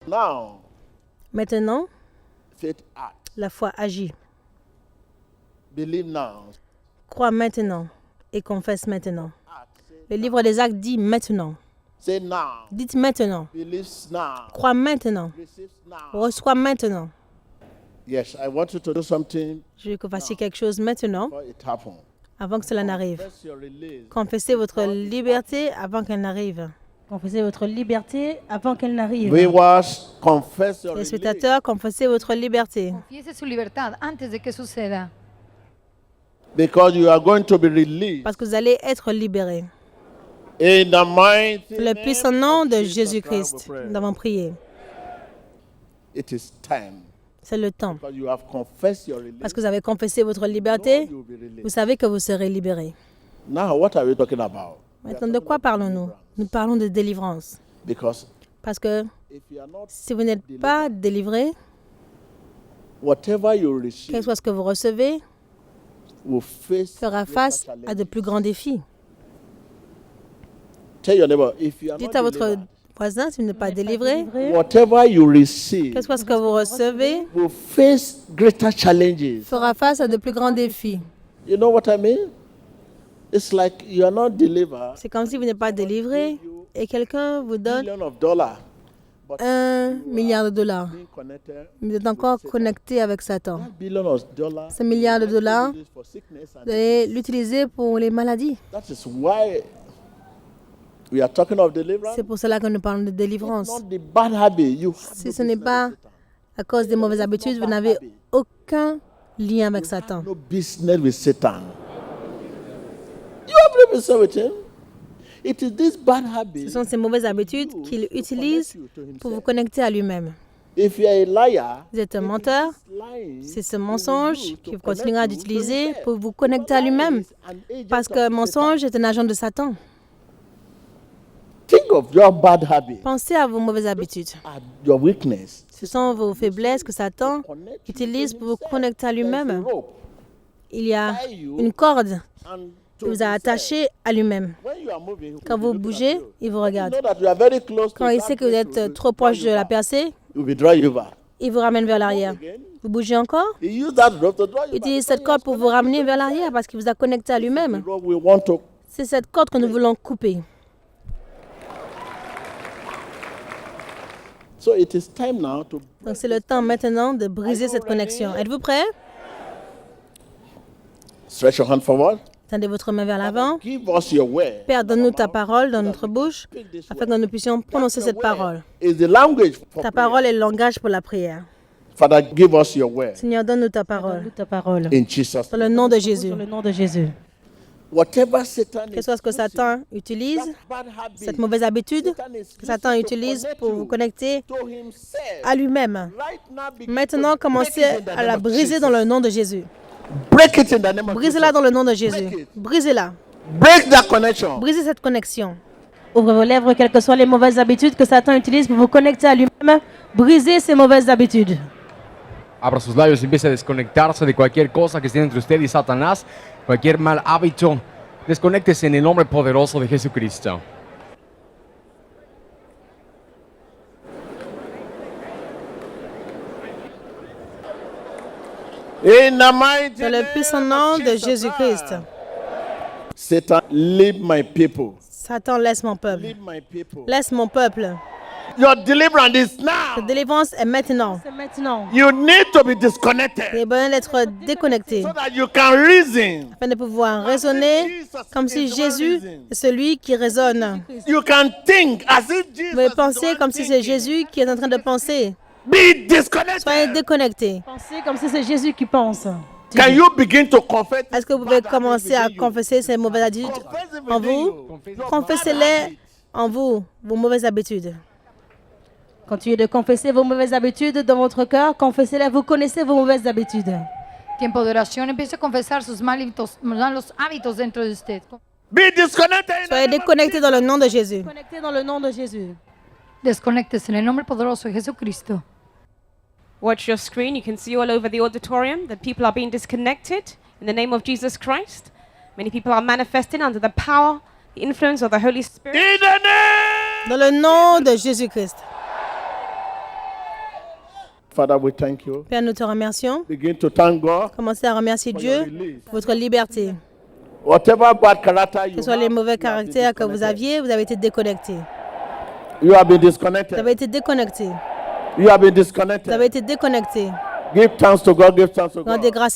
Now, Maintenant, faith acts. la foi agit. Believe now. Crois maintenant et confesse maintenant. Act. Le livre des Actes dit maintenant. Say now. Dites maintenant. Believe now. Crois maintenant. Receive now. Reçois maintenant. Yes, I want you to do something Je veux que vous fassiez quelque chose maintenant before it happens. avant que cela n'arrive. Confess your release. Confessez votre liberté avant qu'elle n'arrive. Confessez votre liberté avant qu'elle n'arrive. Viewers, confess your Les release. spectateurs, confessez votre liberté. Confiese su libertad antes de que suceda. Because you are going to be released. Parce que vous allez être libérés. In the mighty Le name puissant nom of de Jesus Jésus-Christ, Christ, we pray. nous avons prié. It is time. C'est le temps. Because you have confessed your release. Parce que vous avez confessé votre You liberté, will be released. vous savez que vous serez libérés. Now, what are we talking about? Maintenant, de quoi parlons-nous? Nous parlons de délivrance. Because Parce que if you are not, si vous n'êtes pas délivré, whatever you quel receive que soit ce que vous recevez, will face fera greater face à challenges. de plus grands défis. Tell your neighbor, if you are Dites not à votre delivered, voisin, si vous n'êtes pas délivré, whatever you receive quel que soit ce que vous recevez, will face greater challenges. fera face à de plus grands défis. You know what I mean? It's like you are not delivered. C'est comme si vous n'êtes pas délivré et quelqu'un vous donne Billion of dollars, but $1 milliard. being connected. Vous êtes encore connecté avec Satan. That billion of dollars. Ce milliard de dollars, is for sickness and vous allez l'utiliser pour les maladies. that is why we are talking of deliverance. C'est pour cela que nous parlons de délivrance. Not the bad habit. You have Si no ce n'est business pas with Satan. à cause des mauvaises habitudes, vous n'avez aucun lien avec Satan. No business with Satan. You have no business with him. It is this bad Ce habit. sont ces mauvaises habitudes qu'il utilise pour vous connecter à lui-même. If you are a liar, Vous êtes un menteur, lying, c'est ce mensonge qu'il continuera d'utiliser pour vous connecter à lui-même. Parce que le mensonge est un agent de Satan. think of your bad habit, Pensez à vos mauvaises habitudes. at your weakness. Ce sont vos faiblesses que Satan utilise pour vous connecter à lui-même. Il y a une corde And qui vous a attaché à lui-même. when you are moving, Quand vous bougez, il vous regarde. know that you are very close Quand il sait que vous êtes trop proche de la percée, you will draw you back. il vous ramène vers l'arrière. Vous bougez encore, He used that rope to draw you il back. utilise cette corde pour vous ramener vers l'arrière parce qu'il vous a connecté à lui-même. The rope we want to. C'est cette corde que nous voulons couper. So it is time now to Donc c'est le temps maintenant de briser cette connexion. Êtes-vous prêts? stretch your hand forward. Tendez votre main vers l'avant. Give us your word. Père, donne-nous ta parole dans notre bouche afin que nous puissions prononcer cette parole. Is the language for Ta prayer. parole est le langage pour la prière. Father, give us your word Seigneur, donne-nous ta parole. Donne-nous ta parole. in Jesus. Dans le nom de Jésus. Dans le nom de Jésus. Whatever Satan Que is soit ce que using, Satan utilise, that bad habit, cette mauvaise habitude Satan is que Satan using to utilise connect pour you vous connecter to himself. à lui-même. Right now, begin Maintenant, to commencez break it in the à la name of briser Jesus. dans le nom de Jésus. Break it in the name of Brisez-la Jesus. dans le nom de Jésus. Brisez-la. Break that connection. Brisez cette connexion. Ouvrez vos lèvres, quelles que soient les mauvaises habitudes que Satan utilise pour vous connecter à lui-même. Brisez ces mauvaises habitudes. Abra sus labios y empiece a desconectarse de cualquier cosa que esté entre usted y Satanás, cualquier mal hábito. Desconéctese en el nombre poderoso de Jesucristo. In the mighty Dans le puissant nom de Jesus Jésus-Christ. Christ. Satan, leave my people. Satan, laisse mon peuple. Leave my people. Laisse mon peuple. Your deliverance is Cette now. délivrance est maintenant. C'est maintenant. You need to be Il disconnected est besoin d'être déconnecté so that you can reason. afin de pouvoir raisonner comme si Jésus est celui qui raisonne. You can think as if Jesus Vous pouvez is the penser one comme si c'est thinking. Jésus qui est en train de penser. Be Soyez disconnected. déconnecté. Pensez comme si c'est Jésus qui pense. Can you begin to confess? Est-ce que vous pouvez commencer à confesser ces mauvaises habitudes en vous? Confessez-les en vous, vos mauvaises habitudes. Continuez de confesser vos mauvaises habitudes dans votre cœur. Confessez-les, vous connaissez vos mauvaises habitudes. Tiempo de oración, empiece a confesar sus malos hábitos dentro de usted. Be disconnected. in the Soyez name of déconnectés dans le nom de Jésus. Connectez dans le nom de Jésus. Desconéctese en el nombre poderoso de Jesucristo. Watch your screen. You can see all over the auditorium that people are being disconnected in the name of Jesus Christ. Many people are manifesting under the power, the influence of the Holy Spirit. In the name. Dans le nom de Jésus-Christ. Father, we thank you. Père, nous te remercions. Begin to thank God. Commencez à remercier Dieu pour votre liberté. Whatever bad character you Que ce soit les have, mauvais you have been caractères que vous disconnected. aviez, vous avez été déconnecté. You have been Vous disconnected. avez été déconnecté. You have been Vous avez disconnected. été déconnecté. Give thanks to God. Give thanks to Rendez God. grâce